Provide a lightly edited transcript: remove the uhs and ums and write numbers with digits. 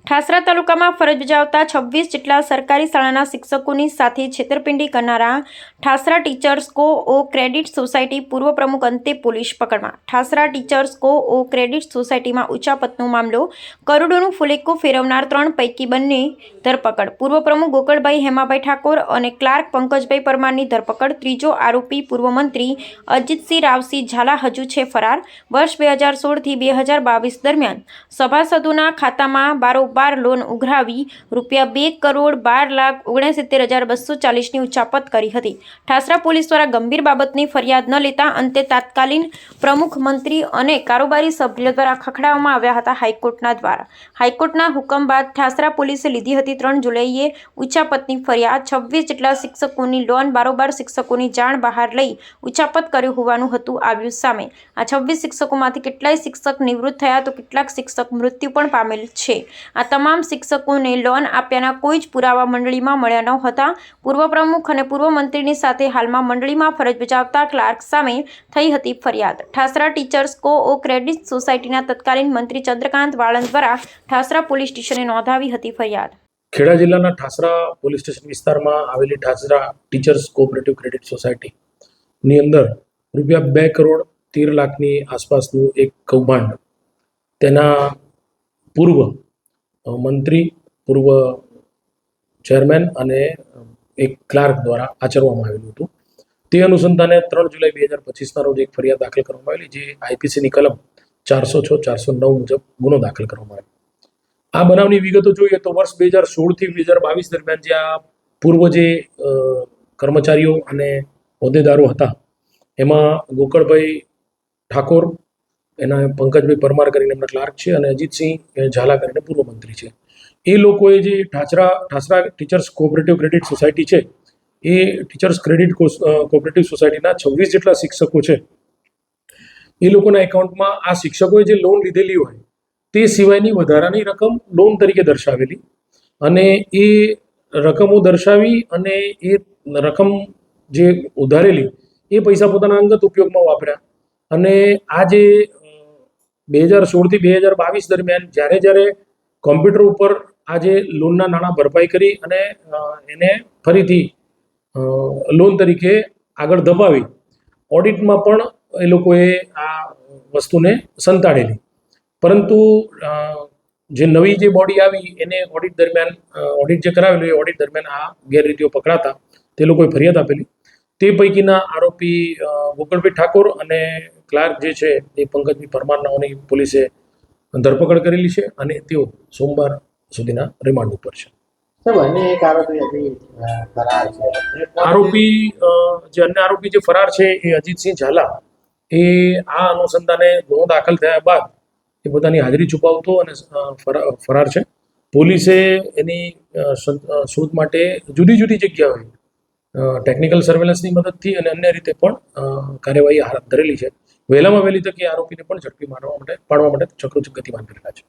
ઠાસરા તાલુકામાં ફરજ બજાવતા 26 જેટલા સરકારી શાળાના શિક્ષકોની સાથે છેતરપિંડી કરનારા ઠાસરા ટીચર્સ કો ક્રેડિટ સોસાયટી પૂર્વ પ્રમુખ અંતે પોલીસ પકડમાં। ઠાસરા ટીચર્સ કો ક્રેડિટ સોસાયટીમાં ઉચાપતનો મામલો, કરોડોનું ફુલેકો ફેરવનાર 3 પૈકી 2ની ધરપકડ। પૂર્વ પ્રમુખ ગોકળભાઈ હેમાભાઈ ઠાકોર અને ક્લાર્ક પંકજભાઈ પરમારની ધરપકડ। ત્રીજો આરોપી પૂર્વ મંત્રી અજીતસિંહ રાવસિંહ ઝાલા હજુ છે ફરાર। વર્ષ 2016 થી 2022 દરમિયાન સભાસદોના ખાતામાં બારોબાર લોન ઉઘરાવી ₹2,12,69,240ની ઉચાપત કરી હતી। ઠાસરા પોલીસ દ્વારા ગંભીર બાબતની ફરિયાદ ન લેતા અંતે તાત્કાલિન પ્રમુખ, મંત્રી અને કારોબારી સભ્ય દ્વારા ખખડાવવામાં આવ્યા હતા હાઈકોર્ટના દ્વારા। હાઈકોર્ટના હુકમ બાદ ઠાસરા પોલીસે લીધી હતી 3 જુલાઈએ ઉચાપતની ફરિયાદ। 26 જેટલા શિક્ષકોની લોન બારોબાર શિક્ષકોની જાણ બહાર લઈ ઉચાપત કર્યું હોવાનું હતું આવ્યું સામે। આ 26 શિક્ષકોમાંથી કેટલાય શિક્ષક નિવૃત્ત થયા તો કેટલાક શિક્ષક મૃત્યુ પણ પામેલ છે। આ તમામ શિક્ષકોને લોન આપ્યાના કોઈ જ પુરાવા મંડળીમાં મળ્યા ન હતા। પૂર્વ પ્રમુખ અને પૂર્વ મંત્રીની સાથે હાલમાં મંડળીમાં ફરજ બજાવતા ક્લાર્ક સામે થઈ હતી ફરિયાદ। ઠાસરા ટીચર્સ કો ક્રેડિટ સોસાયટીના તત્કાલીન મંત્રી ચંદ્રકાંત વાળંદ દ્વારા ઠાસરા પોલીસ સ્ટેશને નોંધાવી હતી ફરિયાદ। ખેડા જિલ્લાના ઠાસરા પોલીસ સ્ટેશન વિસ્તારમાં આવેલી ઠાસરા ટીચર્સ કોઓપરેટિવ ક્રેડિટ સોસાયટીની અંદર ₹2,13,00,000ની આસપાસનું એક કૌભાંડ તેના પૂર્વ મંત્રી, પૂર્વ ચેરમેન અને એક ક્લાર્ક દ્વારા આચરવામાં આવેલું હતું। તે અનુસંધાને 3 જુલાઈ 2025ના રોજ એક ફરિયાદ દાખલ કરવામાં આવેલી, જે આઈપીસીની કલમ 406, 409 મુજબ ગુનો દાખલ કરવામાં આવ્યો। આ બનાવની વિગતો જોઈએ તો વર્ષ 2016 થી 2022 દરમિયાન જે આ પૂર્વ જે કર્મચારીઓ અને હોદ્દેદારો હતા એમાં ગોકળભાઈ ઠાકોર, એના પંકજભાઈ પરમાર કરીને એમના ક્લાર્ક છે અને અજીતસિંહ ઝાલા કરીને પૂર્વ મંત્રી છે। એ લોકોએ જે Thasra teachers cooperative credit society છે, એ ટીચર્સ ક્રેડિટ કોઓપરેટિવ સોસાયટીના 26 જેટલા શિક્ષકો છે, એ લોકોના એકાઉન્ટમાં આ શિક્ષકોએ જે લોન લીધેલી હોય તે સિવાયની વધારાની રકમ લોન તરીકે દર્શાવેલી અને એ રકમો દર્શાવી અને એ રકમ જે ઉધારેલી એ પૈસા પોતાના અંગત ઉપયોગમાં વાપર્યા। અને આ જે 2016 થી 2022 દરમિયાન જ્યારે કોમ્પ્યુટર ઉપર આ જે લોનના નાણાં ભરપાઈ કરી અને એને ફરીથી લોન તરીકે આગળ ધપાવી, ઓડિટમાં પણ એ લોકોએ આ વસ્તુને સંતાડેલી। પરંતુ જે નવી જે બોડી આવી એને ઓડિટ દરમિયાન ઓડિટ જે કરાવેલું એ ઓડિટ દરમિયાન આ ગેરરીતિઓ પકડાતા તે લોકોએ ફરિયાદ આપેલી। તે પૈકીના આરોપી ગોકળભાઈ ઠાકોર અને ક્લાર્ક જે છે એ પંકજભાઈ પરમારનાઓની પોલીસે ધરપકડ કરેલી છે અને તેઓ સોમવાર સુધીના રિમાન્ડ ઉપર છે। આરોપી જે અન્ય આરોપી જે ફરાર છે એ અજીતસિંહ ઝાલા, એ આ અનુસંધાને ગુનો દાખલ થયા બાદ એ પોતાની હાજરી છુપાવતો અને ફરાર છે। પોલીસે એની શોધ માટે જુદી જુદી જગ્યાએ ટેકનિકલ સર્વેલન્સની મદદથી અને અન્ય રીતે પણ કાર્યવાહી હાથ ધરેલી છે। વહેલામાં વહેલી તકે આરોપીને પણ ઝડપી પાડવા માટે ચક્રો ગતિમાન કરેલા છે।